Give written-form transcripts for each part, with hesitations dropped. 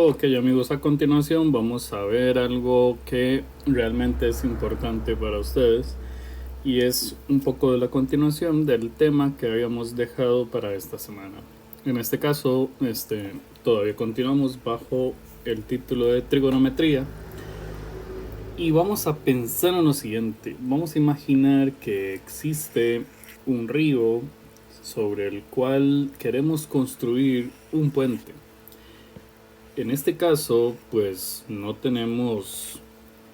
Ok amigos, a continuación vamos a ver algo que realmente es importante para ustedes y es un poco de la continuación del tema que habíamos dejado para esta semana. En este caso, todavía continuamos bajo el título de trigonometría y vamos a pensar en lo siguiente. Vamos a imaginar que existe un río sobre el cual queremos construir un puente. En este caso, pues no tenemos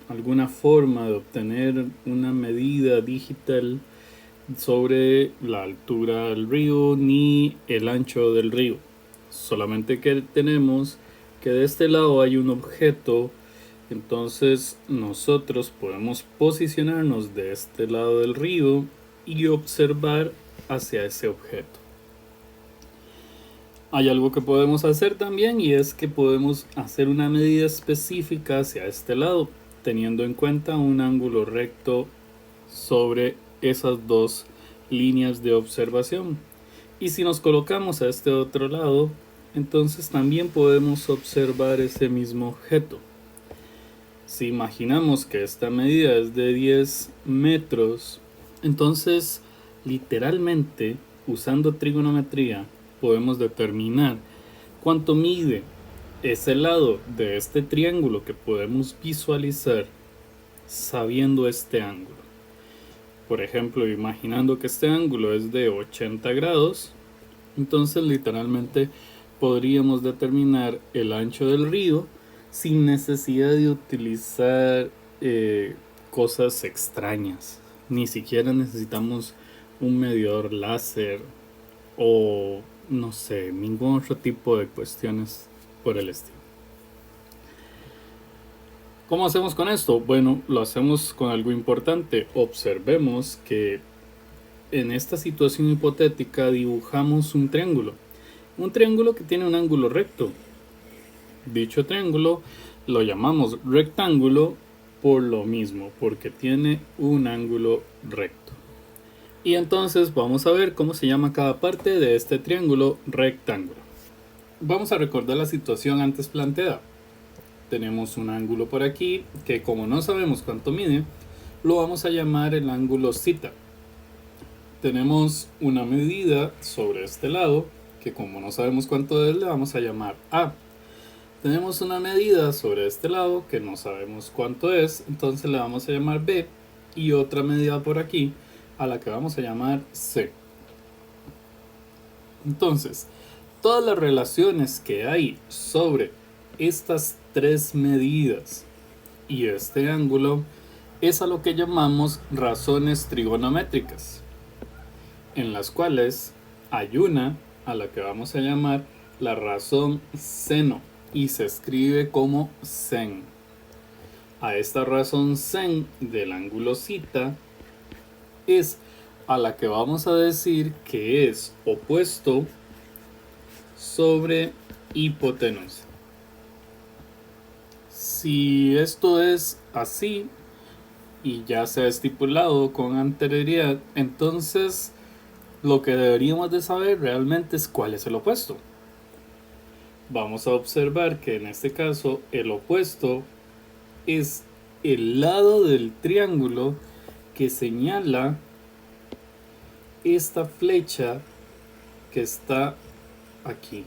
alguna forma de obtener una medida digital sobre la altura del río ni el ancho del río. Solamente que tenemos que de este lado hay un objeto, entonces nosotros podemos posicionarnos de este lado del río y observar hacia ese objeto. Hay algo que podemos hacer también y es que podemos hacer una medida específica hacia este lado, teniendo en cuenta un ángulo recto sobre esas dos líneas de observación. Y si nos colocamos a este otro lado, entonces también podemos observar ese mismo objeto. Si imaginamos que esta medida es de 10 metros, entonces literalmente usando trigonometría podemos determinar cuánto mide ese lado de este triángulo que podemos visualizar sabiendo este ángulo. Por ejemplo, imaginando que este ángulo es de 80 grados, entonces literalmente podríamos determinar el ancho del río sin necesidad de utilizar cosas extrañas. Ni siquiera necesitamos un medidor láser o no sé, ningún otro tipo de cuestiones por el estilo. ¿Cómo hacemos con esto? Bueno, lo hacemos con algo importante. Observemos que en esta situación hipotética dibujamos un triángulo. Un triángulo que tiene un ángulo recto. Dicho triángulo lo llamamos rectángulo por lo mismo, porque tiene un ángulo recto. Y entonces vamos a ver cómo se llama cada parte de este triángulo rectángulo. Vamos a recordar la situación antes planteada. Tenemos un ángulo por aquí que, como no sabemos cuánto mide, lo vamos a llamar el ángulo θ. Tenemos una medida sobre este lado que, como no sabemos cuánto es, le vamos a llamar A. Tenemos una medida sobre este lado que no sabemos cuánto es, entonces le vamos a llamar B, y otra medida por aquí a la que vamos a llamar C. Entonces, todas las relaciones que hay sobre estas tres medidas y este ángulo es a lo que llamamos razones trigonométricas, en las cuales hay una a la que vamos a llamar la razón seno y se escribe como sen. A esta razón sen del ángulo θ es a la que vamos a decir que es opuesto sobre hipotenusa. Si esto es así y ya se ha estipulado con anterioridad, entonces lo que deberíamos de saber realmente es cuál es el opuesto. Vamos a observar que en este caso el opuesto es el lado del triángulo que señala esta flecha que está aquí.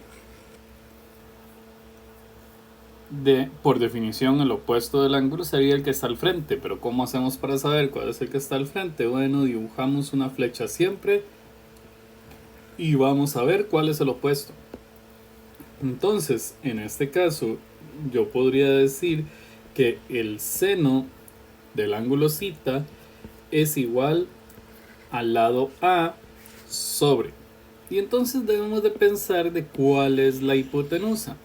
Por definición, el opuesto del ángulo sería el que está al frente, pero ¿cómo hacemos para saber cuál es el que está al frente? Bueno, dibujamos una flecha siempre y vamos a ver cuál es el opuesto. Entonces, en este caso, yo podría decir que el seno del ángulo θ es igual al lado A sobre. Y entonces debemos de pensar de cuál es la hipotenusa.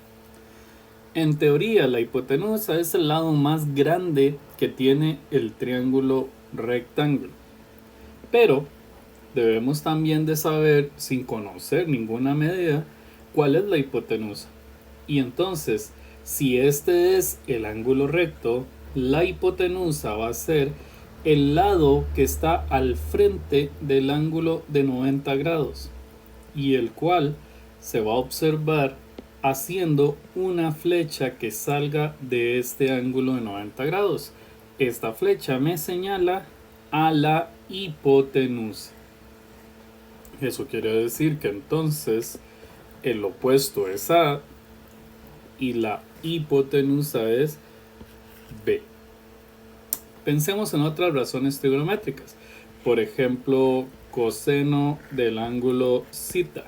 En teoría, la hipotenusa es el lado más grande que tiene el triángulo rectángulo. Pero debemos también de saber, sin conocer ninguna medida, cuál es la hipotenusa. Y entonces, si este es el ángulo recto, la hipotenusa va a ser el lado que está al frente del ángulo de 90 grados y el cual se va a observar haciendo una flecha que salga de este ángulo de 90 grados. Esta flecha me señala a la hipotenusa. Eso quiere decir que entonces el opuesto es A y la hipotenusa es B. Pensemos en otras razones trigonométricas. Por ejemplo, coseno del ángulo θ.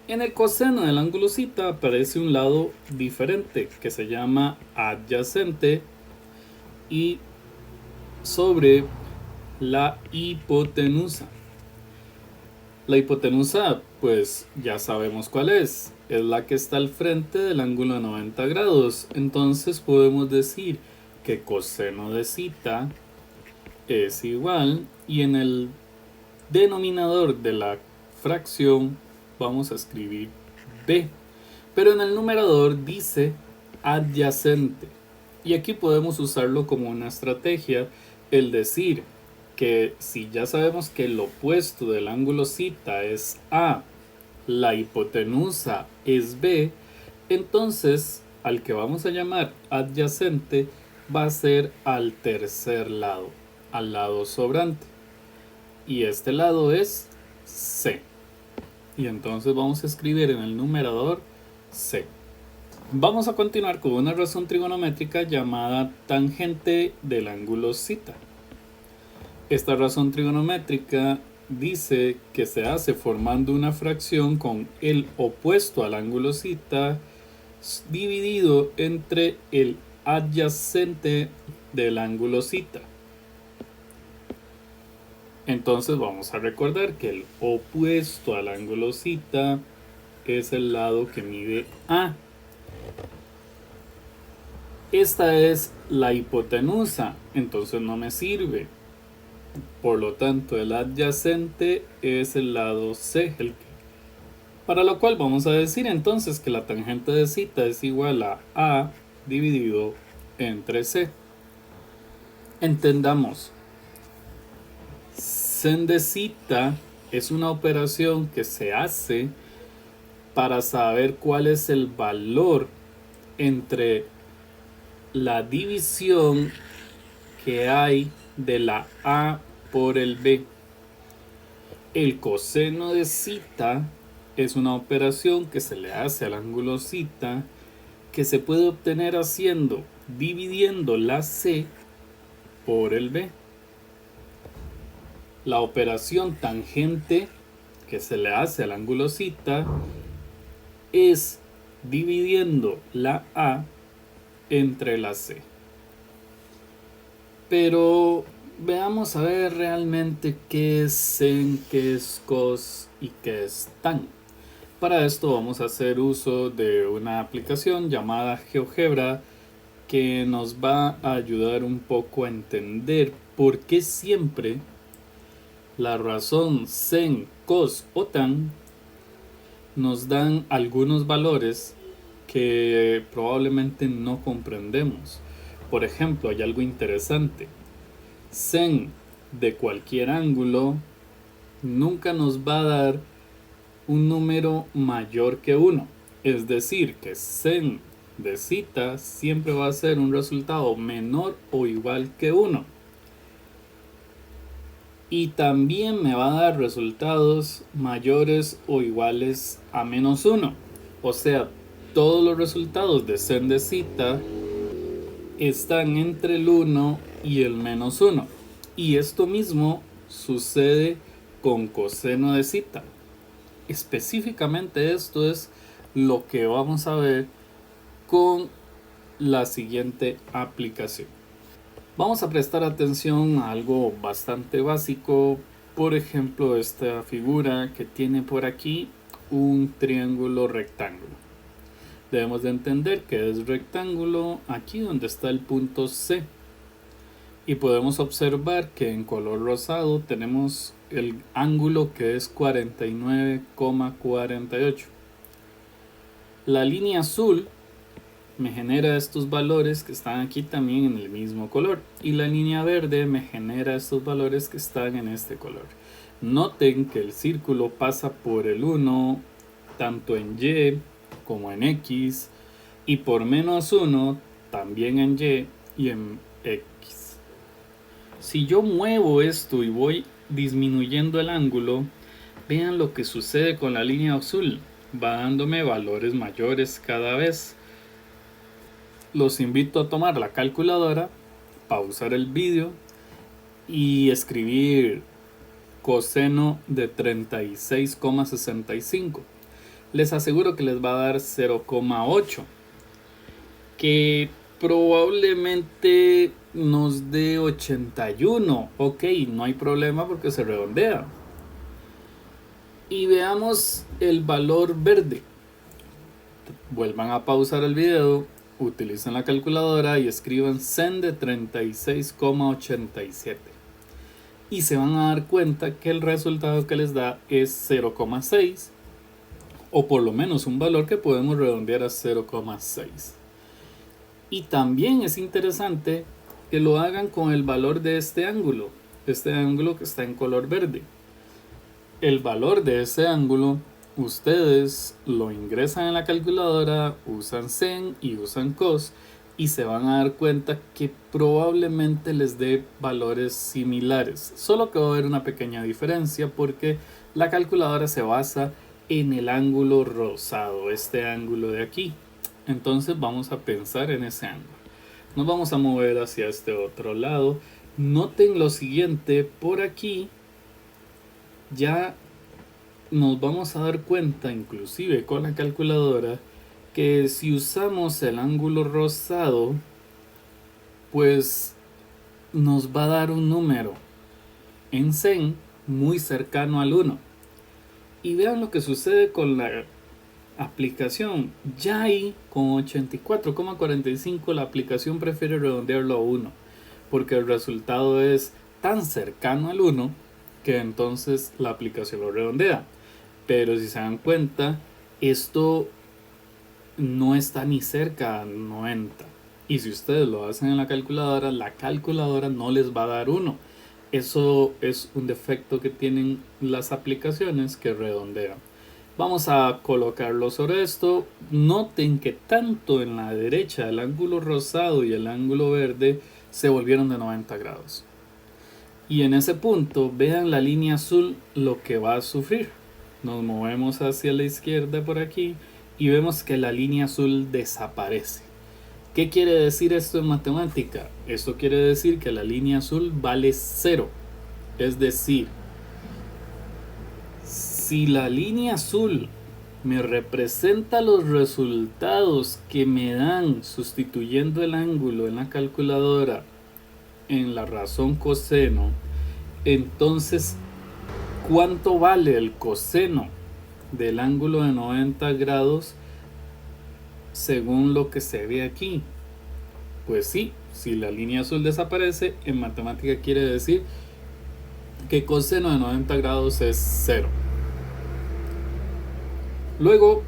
En el coseno del ángulo θ aparece un lado diferente que se llama adyacente y sobre la hipotenusa. La hipotenusa, pues ya sabemos cuál es la que está al frente del ángulo de 90 grados. Entonces podemos decir que coseno de θ es igual, y en el denominador de la fracción vamos a escribir B, pero en el numerador dice adyacente, y aquí podemos usarlo como una estrategia, el decir que si ya sabemos que el opuesto del ángulo θ es A, la hipotenusa es B, entonces al que vamos a llamar adyacente va a ser al tercer lado, al lado sobrante, y este lado es C, y entonces vamos a escribir en el numerador C. Vamos a continuar con una razón trigonométrica llamada tangente del ángulo θ. Esta razón trigonométrica dice que se hace formando una fracción con el opuesto al ángulo θ dividido entre el adyacente del ángulo θ. Entonces vamos a recordar que el opuesto al ángulo θ es el lado que mide A. Esta es la hipotenusa, entonces no me sirve. Por lo tanto, el adyacente es el lado C, para lo cual vamos a decir entonces que la tangente de θ es igual a A dividido entre C. Entendamos, sen de θ es una operación que se hace para saber cuál es el valor entre la división que hay de la A por el B. El coseno de θ es una operación que se le hace al ángulo θ que se puede obtener dividiendo la C por el B. La operación tangente que se le hace al ángulo θ es dividiendo la A entre la C. Pero veamos a ver realmente qué es sen, qué es cos y qué es tan. Para esto vamos a hacer uso de una aplicación llamada GeoGebra que nos va a ayudar un poco a entender por qué siempre la razón sen, cos o tan nos dan algunos valores que probablemente no comprendemos. Por ejemplo, hay algo interesante. Sen de cualquier ángulo nunca nos va a dar un número mayor que 1. Es decir, que sen de θ siempre va a ser un resultado menor o igual que 1. Y también me va a dar resultados mayores o iguales a menos 1. O sea, todos los resultados de sen de θ están entre el 1 y el menos 1. Y esto mismo sucede con coseno de θ. Específicamente esto es lo que vamos a ver con la siguiente aplicación. Vamos a prestar atención a algo bastante básico. Por ejemplo, esta figura que tiene por aquí un triángulo rectángulo. Debemos de entender que es rectángulo aquí donde está el punto C. Y podemos observar que en color rosado tenemos el ángulo que es 49,48. La línea azul me genera estos valores que están aquí también en el mismo color, y la línea verde me genera estos valores que están en este color. Noten que el círculo pasa por el 1 tanto en Y como en X, y por -1 también en Y y en X. Si yo muevo esto y voy disminuyendo el ángulo, vean lo que sucede con la línea azul, va dándome valores mayores cada vez. Los invito a tomar la calculadora, pausar el vídeo y escribir coseno de 36,65. Les aseguro que les va a dar 0,8, que probablemente nos dé 81. Ok, no hay problema porque se redondea. Y veamos el valor verde. Vuelvan a pausar el video, utilicen la calculadora y escriban sen de 36,87. Y se van a dar cuenta que el resultado que les da es 0,6, o por lo menos un valor que podemos redondear a 0,6. Y también es interesante que lo hagan con el valor de este ángulo que está en color verde. El valor de ese ángulo ustedes lo ingresan en la calculadora, usan sen y usan cos, y se van a dar cuenta que probablemente les dé valores similares, solo que va a haber una pequeña diferencia porque la calculadora se basa en el ángulo rosado, este ángulo de aquí. Entonces vamos a pensar en ese ángulo. Nos vamos a mover hacia este otro lado. Noten lo siguiente, por aquí ya nos vamos a dar cuenta, inclusive con la calculadora, que si usamos el ángulo rosado, pues nos va a dar un número en sen muy cercano al 1. Y vean lo que sucede con la aplicación. Ya ahí con 84,45 la aplicación prefiere redondearlo a 1, porque el resultado es tan cercano al 1 que entonces la aplicación lo redondea. Pero si se dan cuenta, esto no está ni cerca a 90. Y si ustedes lo hacen en la calculadora no les va a dar 1. Eso es un defecto que tienen las aplicaciones que redondean. Vamos a colocarlo sobre esto. Noten que tanto en la derecha el ángulo rosado y el ángulo verde se volvieron de 90 grados. Y en ese punto, vean la línea azul lo que va a sufrir. Nos movemos hacia la izquierda por aquí y vemos que la línea azul desaparece. ¿Qué quiere decir esto en matemática? Esto quiere decir que la línea azul vale 0. Es decir, si la línea azul me representa los resultados que me dan sustituyendo el ángulo en la calculadora en la razón coseno, entonces ¿cuánto vale el coseno del ángulo de 90 grados según lo que se ve aquí? Pues sí, si la línea azul desaparece, en matemática quiere decir que coseno de 90 grados es 0. Luego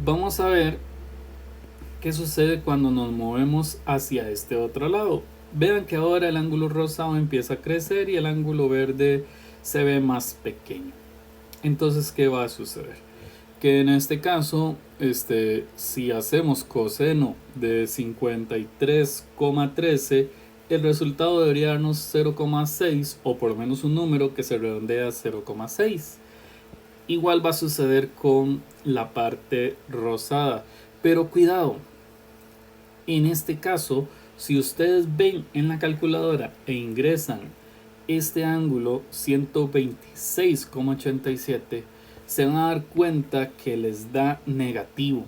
vamos a ver qué sucede cuando nos movemos hacia este otro lado. Vean que ahora el ángulo rosado empieza a crecer y el ángulo verde se ve más pequeño. Entonces, ¿qué va a suceder? Que en este caso, si hacemos coseno de 53,13, el resultado debería darnos 0,6, o por lo menos un número que se redondea a 0,6. Igual va a suceder con la parte rosada. Pero cuidado, en este caso, si ustedes ven en la calculadora e ingresan este ángulo 126,87, se van a dar cuenta que les da negativo.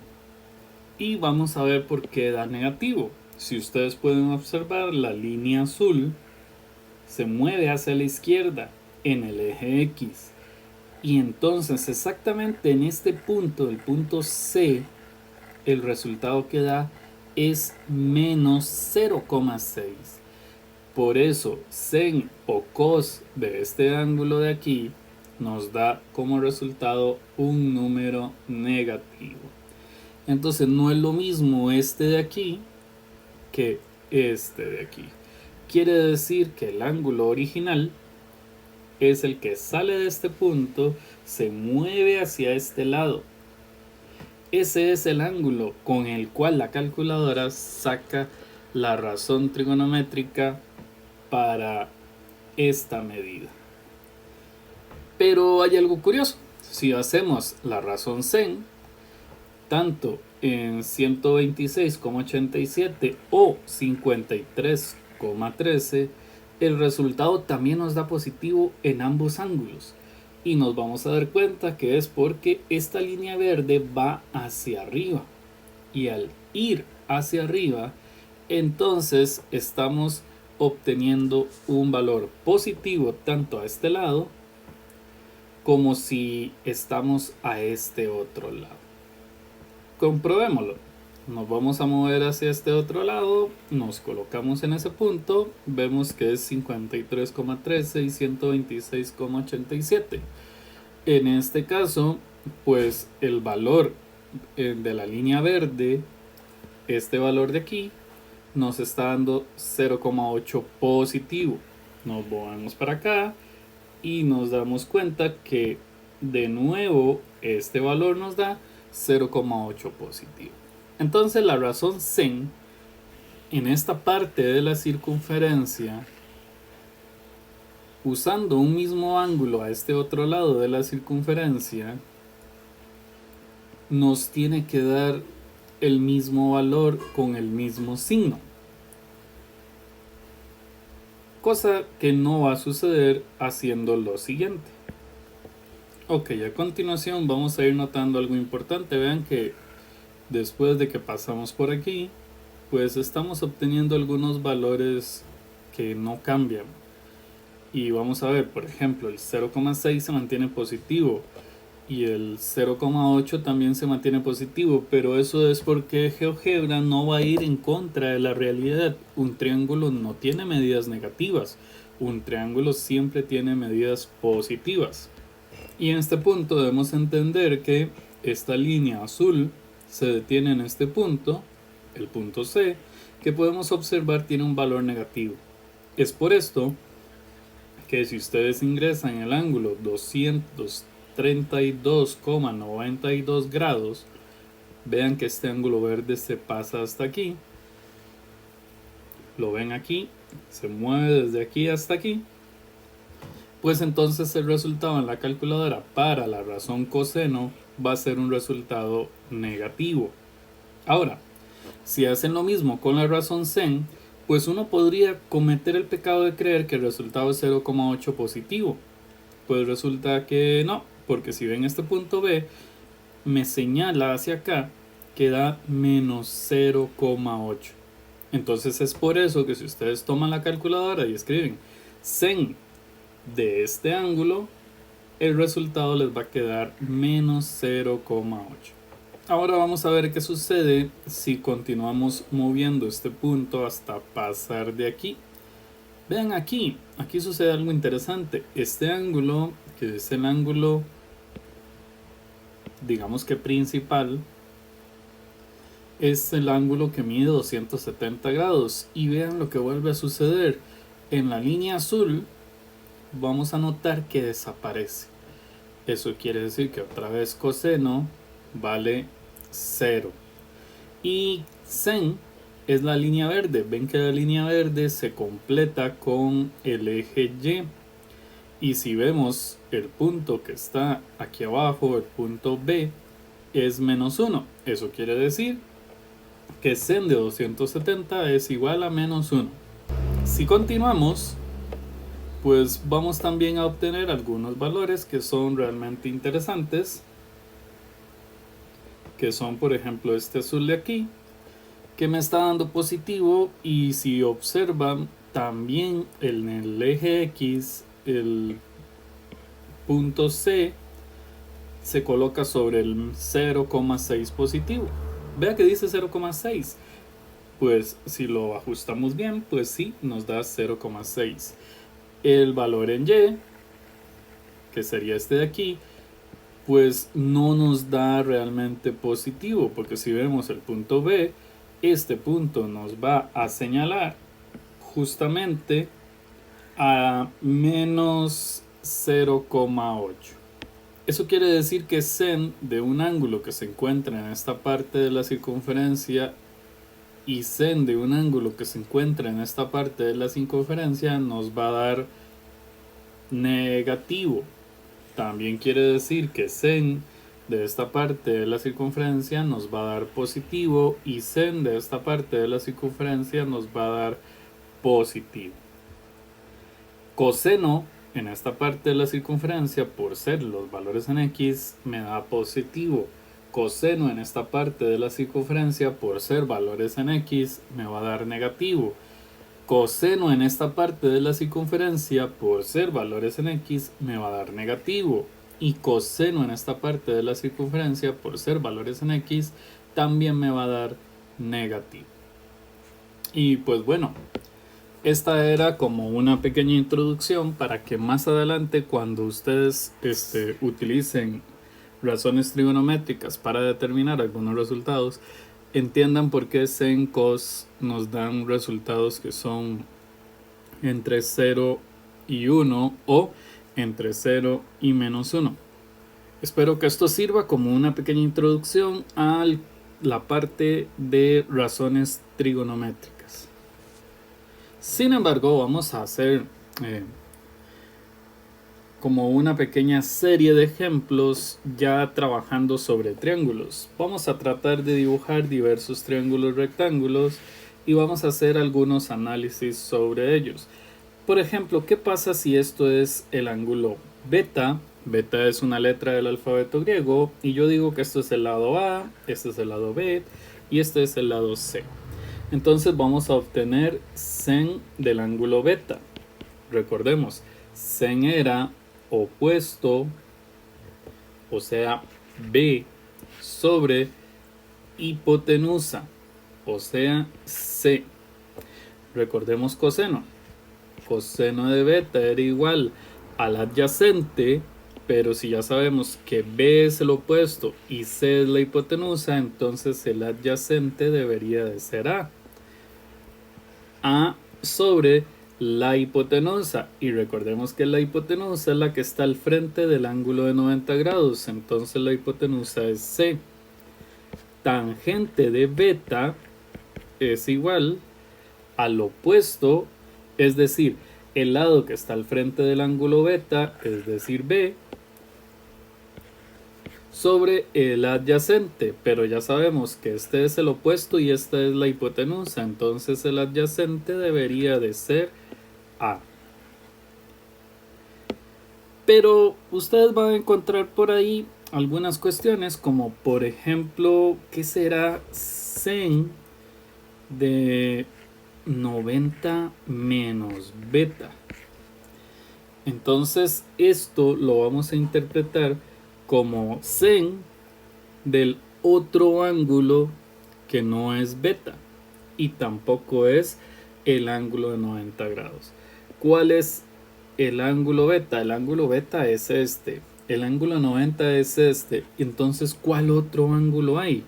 Y vamos a ver por qué da negativo. Si ustedes pueden observar, la línea azul se mueve hacia la izquierda en el eje X. Y entonces exactamente en este punto, el punto C, el resultado que da es menos 0,6. Por eso sen o cos de este ángulo de aquí nos da como resultado un número negativo. Entonces no es lo mismo este de aquí que este de aquí. Quiere decir que el ángulo original es el que sale de este punto, se mueve hacia este lado. ese es el ángulo con el cual la calculadora saca la razón trigonométrica para esta medida. Pero hay algo curioso. Si hacemos la razón sen, tanto en 126,87 o 53,13, el resultado también nos da positivo en ambos ángulos. Y nos vamos a dar cuenta que es porque esta línea verde va hacia arriba. Y al ir hacia arriba, entonces estamos obteniendo un valor positivo tanto a este lado como si estamos a este otro lado. Comprobémoslo. Nos vamos a mover hacia este otro lado, nos colocamos en ese punto, vemos que es 53,13 y 126,87. En este caso, pues el valor de la línea verde, este valor de aquí, nos está dando 0,8 positivo. Nos movemos para acá y nos damos cuenta que de nuevo este valor nos da 0,8 positivo. Entonces la razón sen en esta parte de la circunferencia, usando un mismo ángulo a este otro lado de la circunferencia, nos tiene que dar el mismo valor con el mismo signo. Cosa que no va a suceder haciendo lo siguiente. Ok, a continuación vamos a ir notando algo importante. Vean que después de que pasamos por aquí, pues estamos obteniendo algunos valores que no cambian. Y vamos a ver, por ejemplo, el 0,6 se mantiene positivo y el 0,8 también se mantiene positivo, pero eso es porque GeoGebra no va a ir en contra de la realidad. Un triángulo no tiene medidas negativas, un triángulo siempre tiene medidas positivas. Y en este punto debemos entender que esta línea azul se detiene en este punto, el punto C, que podemos observar tiene un valor negativo. Es por esto que si ustedes ingresan el ángulo 232,92 grados, vean que este ángulo verde se pasa hasta aquí. Lo ven aquí, se mueve desde aquí hasta aquí. Pues entonces el resultado en la calculadora para la razón coseno va a ser un resultado negativo. Ahora, si hacen lo mismo con la razón sen, pues uno podría cometer el pecado de creer que el resultado es 0,8 positivo. Pues resulta que no, porque si ven este punto B, me señala hacia acá que da menos 0,8. Entonces es por eso que si ustedes toman la calculadora y escriben sen de este ángulo, el resultado les va a quedar menos 0,8. Ahora vamos a ver qué sucede si continuamos moviendo este punto hasta pasar de aquí. Vean aquí sucede algo interesante. Este ángulo, que es el ángulo, digamos que principal, es el ángulo que mide 270 grados. Y vean lo que vuelve a suceder. En la línea azul vamos a notar que desaparece. Eso quiere decir que otra vez coseno vale 0. Y sen es la línea verde. Ven que la línea verde se completa con el eje Y. Y si vemos el punto que está aquí abajo, el punto B, es menos 1. Eso quiere decir que sen de 270 es igual a menos 1. Si continuamos, pues vamos también a obtener algunos valores que son realmente interesantes, que son por ejemplo este azul de aquí, que me está dando positivo. Y si observan también en el eje X, el punto C se coloca sobre el 0,6 positivo. Vea que dice 0,6. Pues si lo ajustamos bien, pues sí, nos da 0,6. El valor en Y, que sería este de aquí, pues no nos da realmente positivo, porque si vemos el punto B, este punto nos va a señalar justamente a menos 0,8. Eso quiere decir que sen de un ángulo que se encuentra en esta parte de la circunferencia y sen de un ángulo que se encuentra en esta parte de la circunferencia nos va a dar negativo. También quiere decir que sen de esta parte de la circunferencia nos va a dar positivo y sen de esta parte de la circunferencia nos va a dar positivo. Coseno en esta parte de la circunferencia, por ser los valores en x, me da positivo. Coseno en esta parte de la circunferencia, por ser valores en x, me va a dar negativo. Coseno en esta parte de la circunferencia, por ser valores en x, me va a dar negativo. Y coseno en esta parte de la circunferencia, por ser valores en x, también me va a dar negativo. Y pues bueno, esta era como una pequeña introducción para que más adelante, cuando ustedes utilicen razones trigonométricas para determinar algunos resultados, entiendan por qué sen, cos nos dan resultados que son entre 0 y 1 o entre 0 y menos 1. Espero que esto sirva como una pequeña introducción a la parte de razones trigonométricas. Sin embargo, vamos a hacer como una pequeña serie de ejemplos ya trabajando sobre triángulos. Vamos a tratar de dibujar diversos triángulos rectángulos y vamos a hacer algunos análisis sobre ellos. Por ejemplo, ¿qué pasa si esto es el ángulo beta? Beta es una letra del alfabeto griego y yo digo que esto es el lado A, este es el lado B y este es el lado C. Entonces vamos a obtener sen del ángulo beta. Recordemos, sen era opuesto, o sea, B sobre hipotenusa, o sea, C. Recordemos coseno. Coseno de beta era igual al adyacente, pero si ya sabemos que B es el opuesto y C es la hipotenusa, entonces el adyacente debería de ser A. A sobre la hipotenusa, y recordemos que la hipotenusa es la que está al frente del ángulo de 90 grados, entonces la hipotenusa es C. Tangente de beta es igual al opuesto, es decir, el lado que está al frente del ángulo beta, es decir B, sobre el adyacente, pero ya sabemos que este es el opuesto y esta es la hipotenusa, entonces el adyacente debería de ser A. Pero ustedes van a encontrar por ahí algunas cuestiones, como por ejemplo, ¿qué será sen de 90 menos beta? Entonces esto lo vamos a interpretar como sen del otro ángulo que no es beta y tampoco es el ángulo de 90 grados. ¿Cuál es el ángulo beta? El ángulo beta es este, el ángulo 90 es este. Entonces, ¿cuál otro ángulo hay?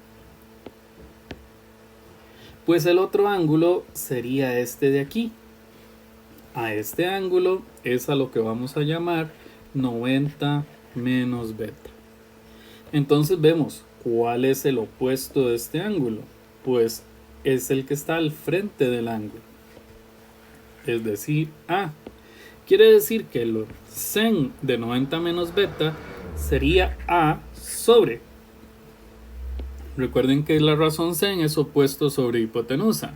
Pues el otro ángulo sería este de aquí. A este ángulo es a lo que vamos a llamar 90 menos beta. Entonces vemos cuál es el opuesto de este ángulo. Pues es el que está al frente del ángulo, es decir, A. Quiere decir que el sen de 90 menos beta sería A sobre. Recuerden que la razón sen es opuesto sobre hipotenusa.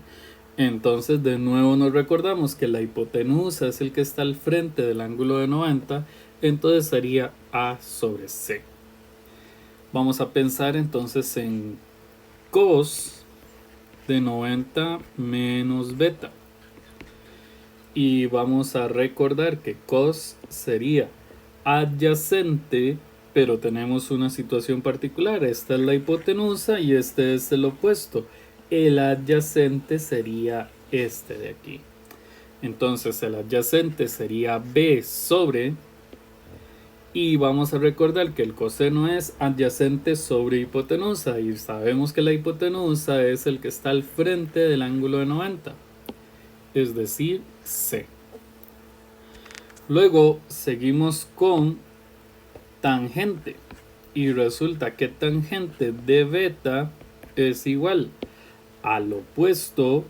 Entonces de nuevo nos recordamos que la hipotenusa es el que está al frente del ángulo de 90, entonces sería A sobre C. Vamos a pensar entonces en cos de 90 menos beta. Y vamos a recordar que cos sería adyacente, pero tenemos una situación particular. Esta es la hipotenusa y este es el opuesto. El adyacente sería este de aquí. Entonces el adyacente sería B sobre, y vamos a recordar que el coseno es adyacente sobre hipotenusa y sabemos que la hipotenusa es el que está al frente del ángulo de 90, es decir, C. Luego seguimos con tangente. Y resulta que tangente de beta es igual al opuesto,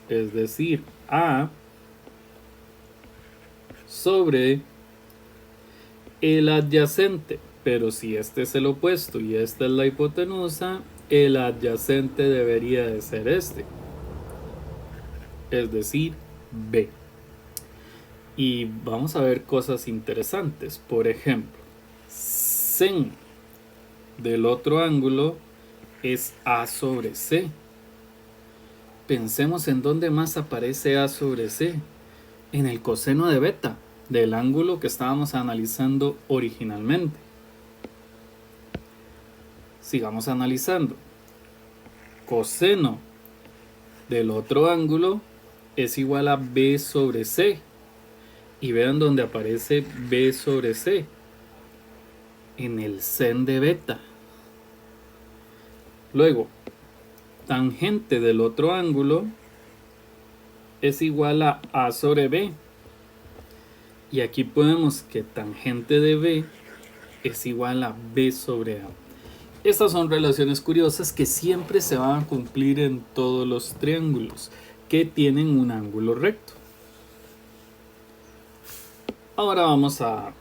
es decir, A sobre el adyacente. Pero si este es el opuesto y esta es la hipotenusa, el adyacente debería de ser este, es decir, B. Y vamos a ver cosas interesantes. Por ejemplo, sen del otro ángulo es A sobre C. Pensemos en dónde más aparece A sobre C. En el coseno de beta del ángulo que estábamos analizando originalmente. Sigamos analizando. Coseno del otro ángulo es igual a B sobre C. Y vean dónde aparece B sobre C. En el sen de beta. Luego, tangente del otro ángulo es igual a A sobre B. Y aquí podemos que tangente de B es igual a B sobre A. Estas son relaciones curiosas que siempre se van a cumplir en todos los triángulos que tienen un ángulo recto. Ahora vamos a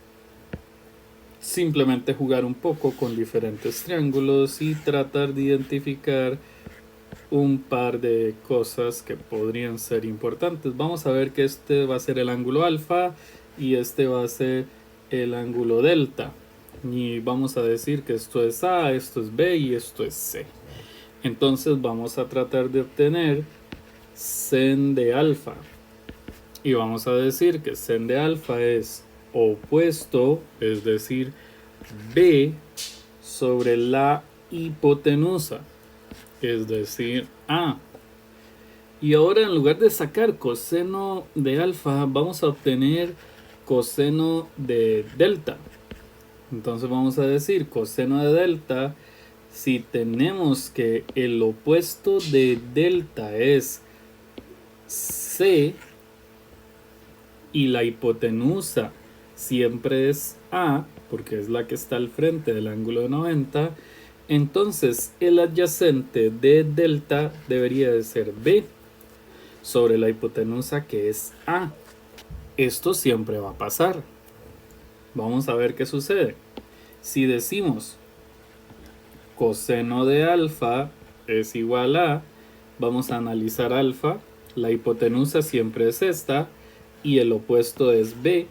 simplemente jugar un poco con diferentes triángulos y tratar de identificar un par de cosas que podrían ser importantes. Vamos a ver que este va a ser el ángulo alfa y este va a ser el ángulo delta. Y vamos a decir que esto es A, esto es B y esto es C. Entonces vamos a tratar de obtener sen de alfa. Y vamos a decir que sen de alfa es opuesto, es decir, B sobre la hipotenusa, es decir, A. Y ahora en lugar de sacar coseno de alfa, vamos a obtener coseno de delta. Entonces vamos a decir coseno de delta, si tenemos que el opuesto de delta es C y la hipotenusa siempre es A, porque es la que está al frente del ángulo de 90, entonces el adyacente de delta debería de ser B sobre la hipotenusa que es A. Esto siempre va a pasar. Vamos a ver qué sucede. Si decimos coseno de alfa es igual a, vamos a analizar alfa, la hipotenusa siempre es esta y el opuesto es B.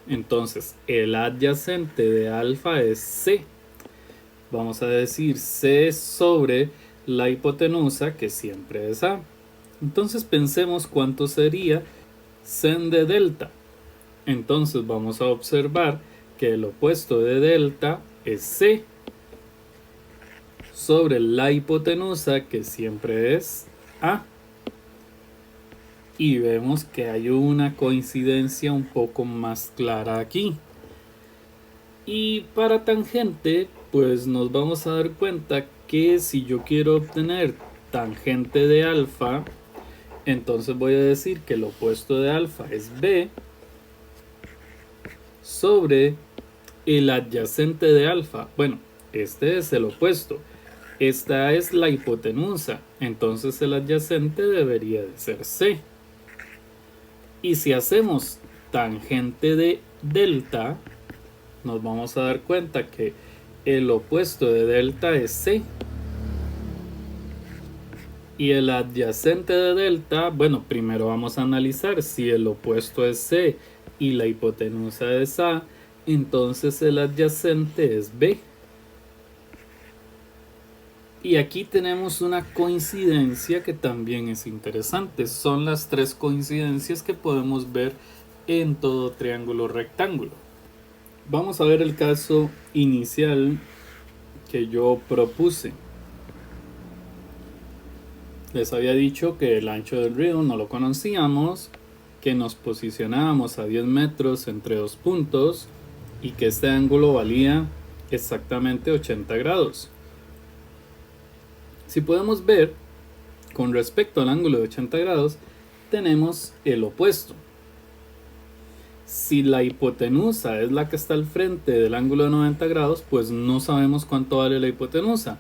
Entonces el adyacente de alfa es C. Vamos a decir C sobre la hipotenusa que siempre es A. Entonces pensemos cuánto sería sen de delta. Entonces vamos a observar que el opuesto de delta es C sobre la hipotenusa que siempre es A. Y vemos que hay una coincidencia un poco más clara aquí. Y para tangente, pues nos vamos a dar cuenta que si yo quiero obtener tangente de alfa, entonces voy a decir que el opuesto de alfa es B sobre el adyacente de alfa. Bueno, este es el opuesto. Esta es la hipotenusa. Entonces el adyacente debería de ser C. Y si hacemos tangente de delta, nos vamos a dar cuenta que el opuesto de delta es C. Y el adyacente de delta, bueno, primero vamos a analizar si el opuesto es C y la hipotenusa es A, entonces el adyacente es B. Y aquí tenemos una coincidencia que también es interesante. Son las tres coincidencias que podemos ver en todo triángulo rectángulo. Vamos a ver el caso inicial que yo propuse. Les había dicho que el ancho del río no lo conocíamos, que nos posicionábamos a 10 metros entre dos puntos y que este ángulo valía exactamente 80 grados. Si podemos ver, con respecto al ángulo de 80 grados, tenemos el opuesto. Si la hipotenusa es la que está al frente del ángulo de 90 grados, pues no sabemos cuánto vale la hipotenusa,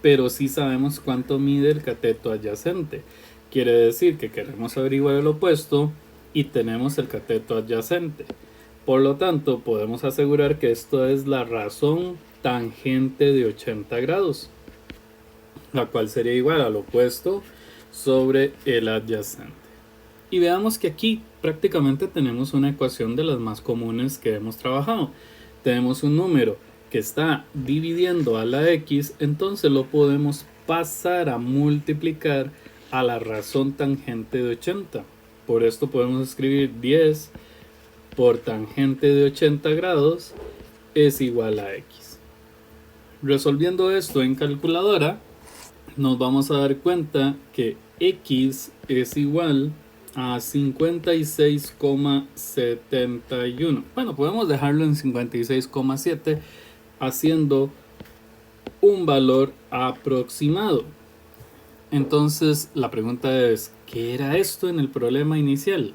pero sí sabemos cuánto mide el cateto adyacente. Quiere decir que queremos averiguar el opuesto y tenemos el cateto adyacente. Por lo tanto, podemos asegurar que esto es la razón tangente de 80 grados, la cual sería igual al opuesto sobre el adyacente. Y veamos que aquí prácticamente tenemos una ecuación de las más comunes que hemos trabajado. Tenemos un número que está dividiendo a la x, entonces lo podemos pasar a multiplicar a la razón tangente de 80. Por esto podemos escribir 10 por tangente de 80 grados es igual a x. Resolviendo esto en calculadora, nos vamos a dar cuenta que x es igual a 56,71. Bueno, podemos dejarlo en 56,7 haciendo un valor aproximado. Entonces la pregunta es, ¿qué era esto en el problema inicial?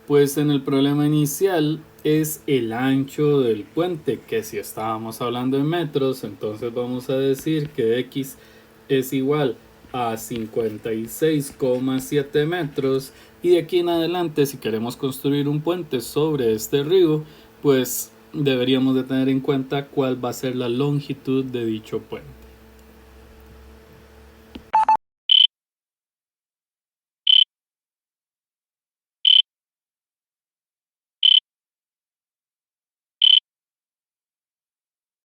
Pues en el problema inicial es el ancho del puente, que si estábamos hablando en metros, entonces vamos a decir que x es igual a 56,7 metros, y de aquí en adelante, si queremos construir un puente sobre este río, pues deberíamos de tener en cuenta cuál va a ser la longitud de dicho puente.